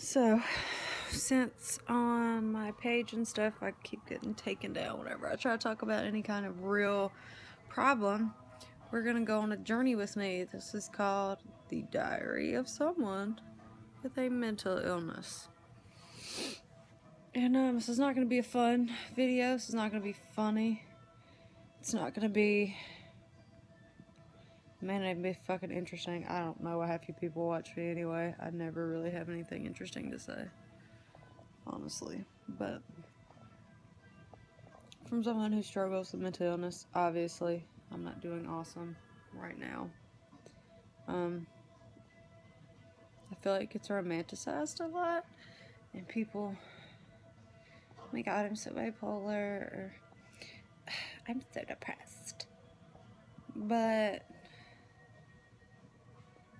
So, since on my page and stuff I keep getting taken down whenever I try to talk about any kind of real problem, we're gonna go on a journey with me. This is called The Diary of Someone with a Mental Illness. And this is not gonna be a fun video. This is not gonna be funny. It's not gonna be, man, it'd be fucking interesting. I don't know why half you people watch me anyway. I never really have anything interesting to say, honestly. But from someone who struggles with mental illness, obviously, I'm not doing awesome right now. I feel like it's romanticized a lot, and people, oh my god, I'm so bipolar, or I'm so depressed. But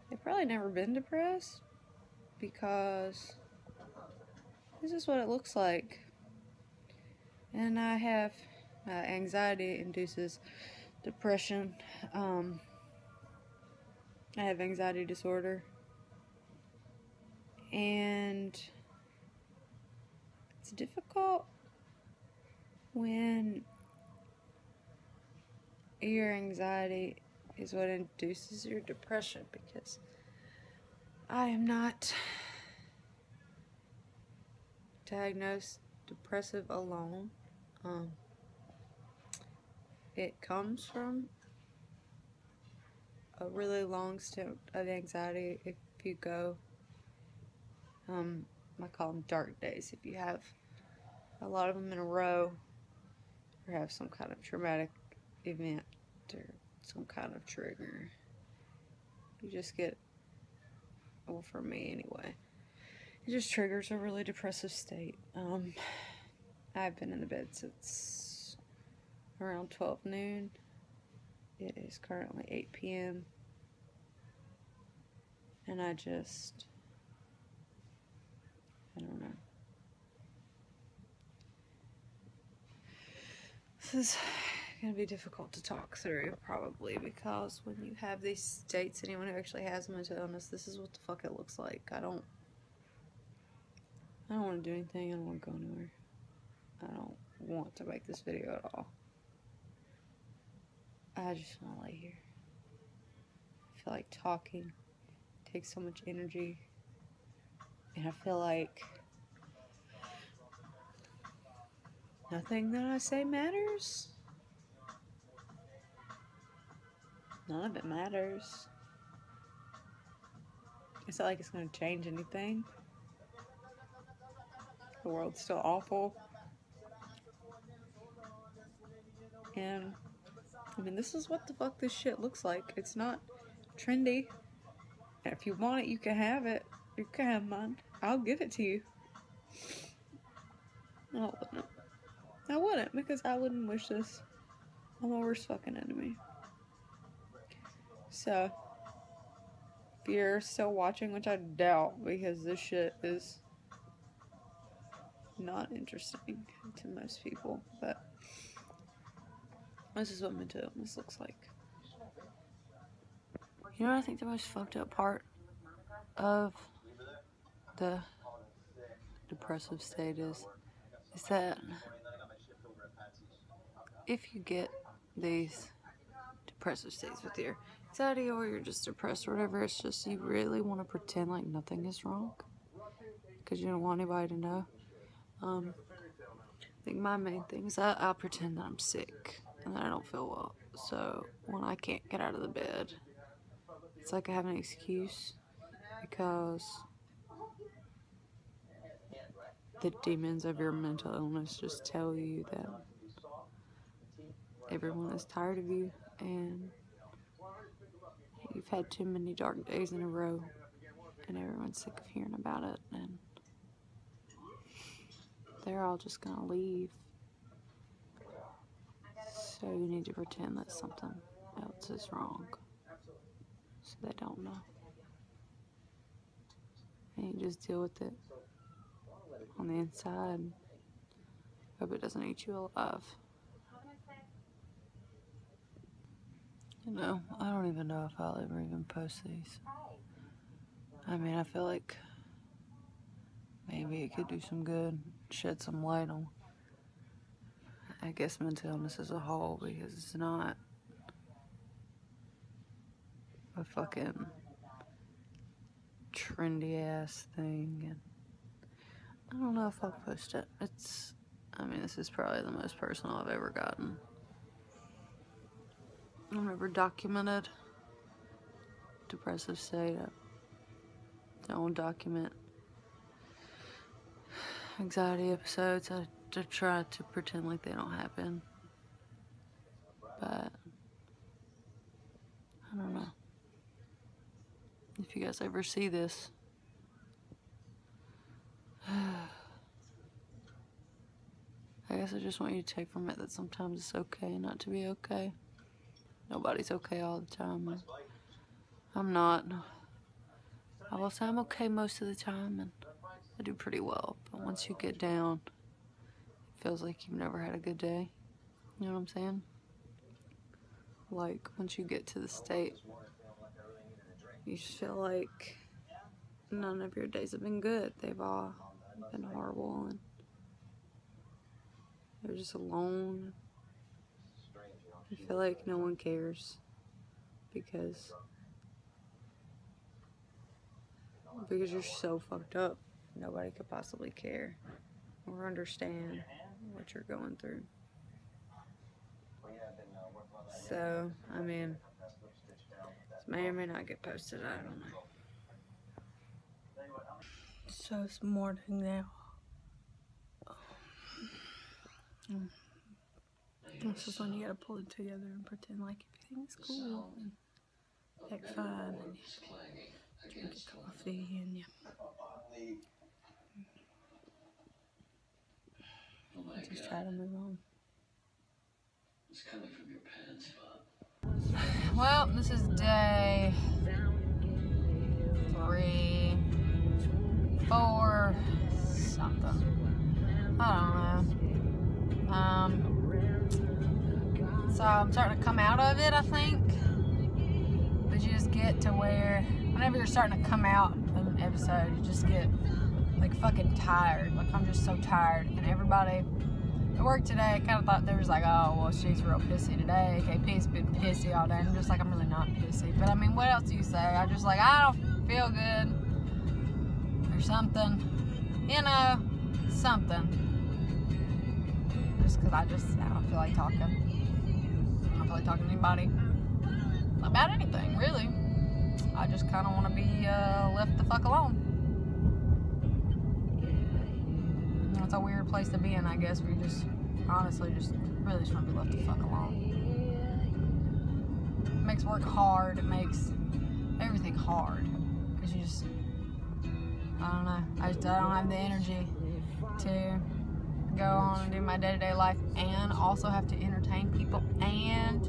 they've probably never been depressed, because this is what it looks like. And I have anxiety induces depression. I have anxiety disorder, and it's difficult when your anxiety is what induces your depression, because I am not diagnosed depressive alone. It comes from a really long stint of anxiety. If you go, I call them dark days. If you have a lot of them in a row, or have some kind of traumatic event or some kind of trigger, you just get, well, for me anyway, it just triggers a really depressive state. I've been in the bed since around 12 noon. It is currently 8 p.m. and I don't know. This is going to be difficult to talk through, probably, because when you have these states, anyone who actually has mental illness, this is what the fuck it looks like. I don't want to do anything. I don't want to go anywhere. I don't want to make this video at all. I just want to lay here. I feel like talking takes so much energy, and I feel like nothing that I say matters. None of it matters. It's not like it's going to change anything. The world's still awful. And, I mean, this is what the fuck this shit looks like. It's not trendy. And if you want it, you can have it. You can have mine. I'll give it to you. No, I wouldn't. I wouldn't, because I wouldn't wish this on my worst fucking enemy. So, if you're still watching, which I doubt, because this shit is not interesting to most people, but this is what mental illness looks like. You know what I think the most fucked up part of the depressive state is that if you get these depressive states with your anxiety, or you're just depressed or whatever, it's just you really want to pretend like nothing is wrong, because you don't want anybody to know. I think my main thing is I pretend that I'm sick and that I don't feel well. So when I can't get out of the bed, it's like I have an excuse, because the demons of your mental illness just tell you that everyone is tired of you, and you've had too many dark days in a row, and everyone's sick of hearing about it, and they're all just gonna leave. So you need to pretend that something else is wrong, so they don't know. And you just deal with it on the inside. Hope it doesn't eat you alive. You know, I don't even know if I'll ever even post these. I mean, I feel like maybe it could do some good, shed some light on, I guess, mental illness as a whole, because it's not a fucking trendy ass thing. And I don't know if I'll post it. I mean, this is probably the most personal I've ever gotten. I've never documented depressive state. I don't document anxiety episodes. I try to pretend like they don't happen. But I don't know. If you guys ever see this, I guess I just want you to take from it that sometimes it's okay not to be okay. Nobody's okay all the time. I'm not. I will say I'm okay most of the time, and I do pretty well. But once you get down, it feels like you've never had a good day. You know what I'm saying? Like, once you get to the state, you just feel like none of your days have been good. They've all been horrible, and you're just alone. You feel like no one cares because you're so fucked up. Nobody could possibly care or understand what you're going through. So, I mean, this may or may not get posted, I don't know. So it's morning now. This is when you gotta pull it together and pretend like everything's cool and act fine, and you drink your coffee and you just try to move on. It's coming from your pants, Bob. Well, this is day 3, 4, something. I don't know. So I'm starting to come out of it, I think. But you just get to where, whenever you're starting to come out of an episode, you just get like fucking tired. Like, I'm just so tired. And everybody at work today kind of thought they was like, oh, well, she's real pissy today. KP's been pissy all day. And I'm just like, I'm really not pissy. But I mean, what else do you say? I'm just like, I don't feel good or something. You know, something. Just because I don't feel like talking. I don't feel like talking to anybody about anything, really. I just kind of want to be left the fuck alone. It's a weird place to be in, I guess, where you just, honestly, really just want to be left the fuck alone. It makes work hard. It makes everything hard. Because you just, I don't know. I don't have the energy to go on and do my day-to-day life and also have to entertain people and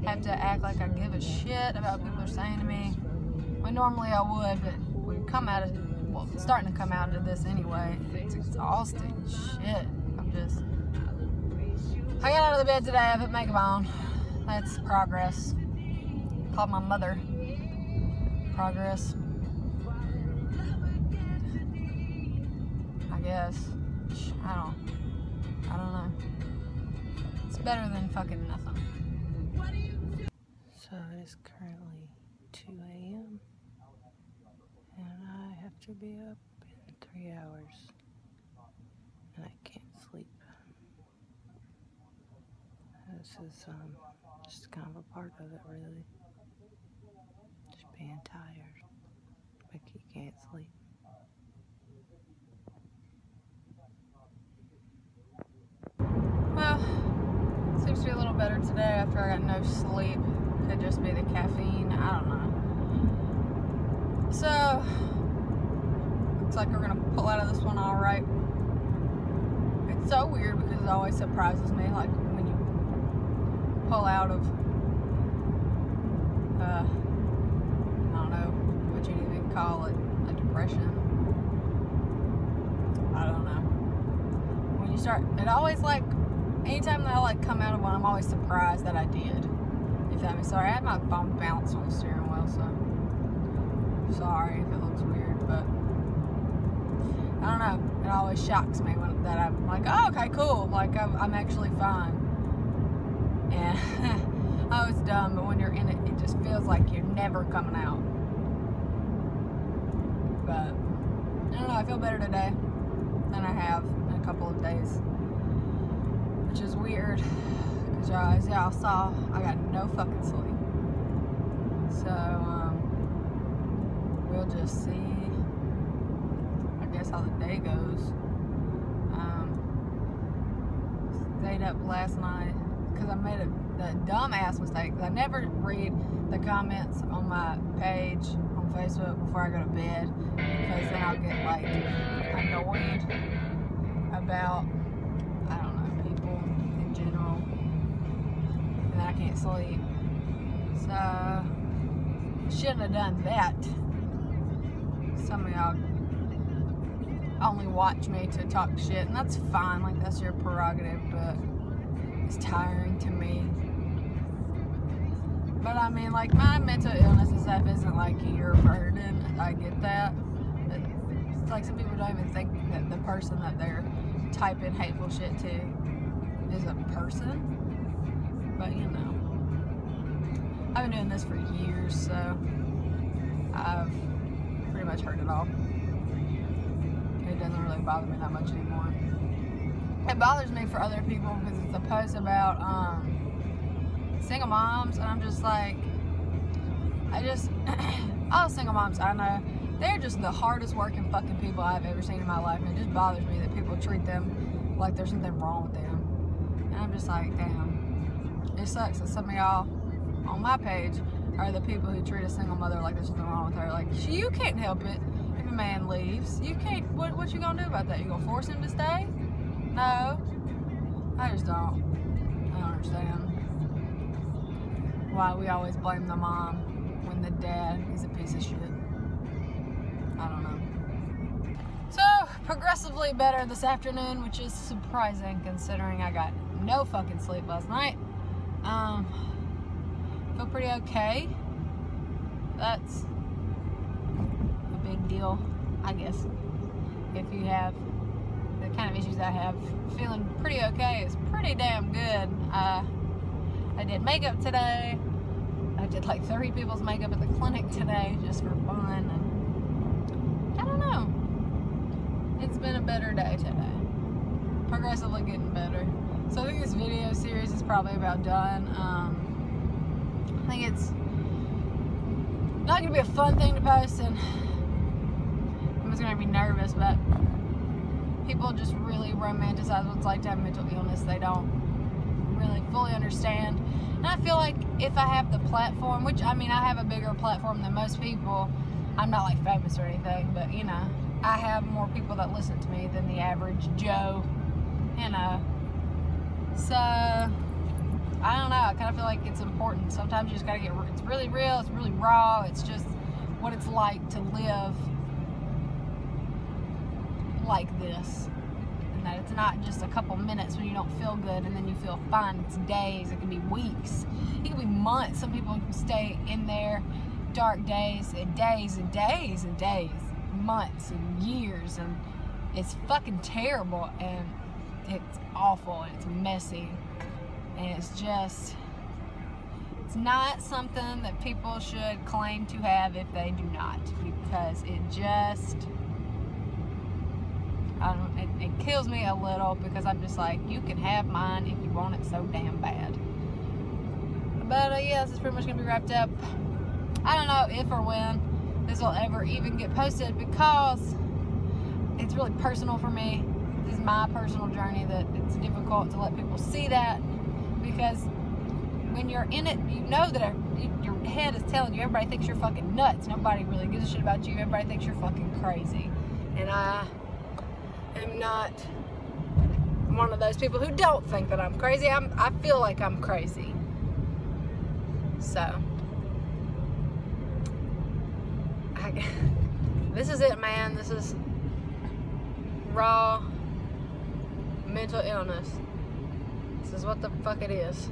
have to act like I give a shit about what people are saying to me. Well, normally I would, but we come out of, well, starting to come out of this anyway. It's exhausting shit. I got out of the bed today, I put makeup on. That's progress. Called my mother. Progress. I guess. I don't know. It's better than fucking nothing. So it is currently 2 a.m. and I have to be up in 3 hours and I can't sleep. This is just kind of a part of it, really. Just being tired, like you can't sleep. Well, seems to be a little better today after I got no sleep. Could just be the caffeine, I don't know. So, looks like we're gonna pull out of this one alright. It's so weird because it always surprises me, like when you pull out of, I don't know what you'd even call it, a depression. I don't know. When you start, it always like, anytime that I like come out of one, I'm always surprised that I did. If that makes, sorry, I had my phone bounce on the steering wheel, so sorry if it looks weird, but I don't know, it always shocks me that I'm like, oh, okay, cool, like I'm actually fine. And oh, it's dumb, but when you're in it, it just feels like you're never coming out. But I don't know, I feel better today than I have in a couple of days, which is weird, because as y'all saw, I got no fucking sleep. So we'll just see, I guess, how the day goes. Stayed up last night because I made a dumbass mistake. I never read the comments on my page on Facebook before I go to bed, because then I'll get like annoyed about, I don't know, people in general, and then I can't sleep. So shouldn't have done that. Some of y'all only watch me to talk shit, and that's fine, like that's your prerogative, but it's tiring to me. But I mean, like, my mental illness and stuff isn't like your burden. I get that. But it's like some people don't even think that the person that they're typing hateful shit to is a person. But you know, I've been doing this for years, so I've pretty much heard it all. It doesn't really bother me that much anymore. It bothers me for other people because it's a post about single moms, and I'm just like, all single moms I know, they're just the hardest working fucking people I've ever seen in my life, and it just bothers me that people treat them like there's something wrong with them. And I'm just like, damn, it sucks that some of y'all on my page are the people who treat a single mother like there's something wrong with her. Like, you can't help it if a man leaves. You can't, what you gonna do about that? You gonna force him to stay? No, I just don't. I don't understand why we always blame the mom when the dad is a piece of shit. I don't know. So, progressively better this afternoon, which is surprising considering I got no fucking sleep last night. Feel pretty okay. That's a big deal, I guess. If you have the kind of issues I have, feeling pretty okay is pretty damn good. I did makeup today. I did like 3 people's makeup at the clinic today just for fun, and I don't know. It's been a better day today. Progressively getting better. So I think this video series is probably about done. I think it's not going to be a fun thing to post, and I'm just going to be nervous, but people just really romanticize what it's like to have mental illness. They don't really fully understand. And I feel like if I have the platform, which, I mean, I have a bigger platform than most people. I'm not like famous or anything, but you know, I have more people that listen to me than the average Joe, you know. So I don't know, I kind of feel like it's important. Sometimes you just gotta it's really real, it's really raw, it's just what it's like to live like this. And that it's not just a couple minutes when you don't feel good and then you feel fine. It's days, it can be weeks, it can be months. Some people stay in their dark days and days and days and days, months and years, and it's fucking terrible, and it's awful, and it's messy, and it's just, it's not something that people should claim to have if they do not, because it just, I don't, it kills me a little, because I'm just like, you can have mine if you want it so damn bad. But yeah, this is pretty much gonna be wrapped up. I don't know if or when this will ever even get posted, because it's really personal for me. This is my personal journey, that it's difficult to let people see that, because when you're in it, you know that your head is telling you everybody thinks you're fucking nuts. Nobody really gives a shit about you. Everybody thinks you're fucking crazy. And I am not one of those people who don't think that I'm crazy. I feel like I'm crazy. So this is it, man. This is raw mental illness. This is what the fuck it is.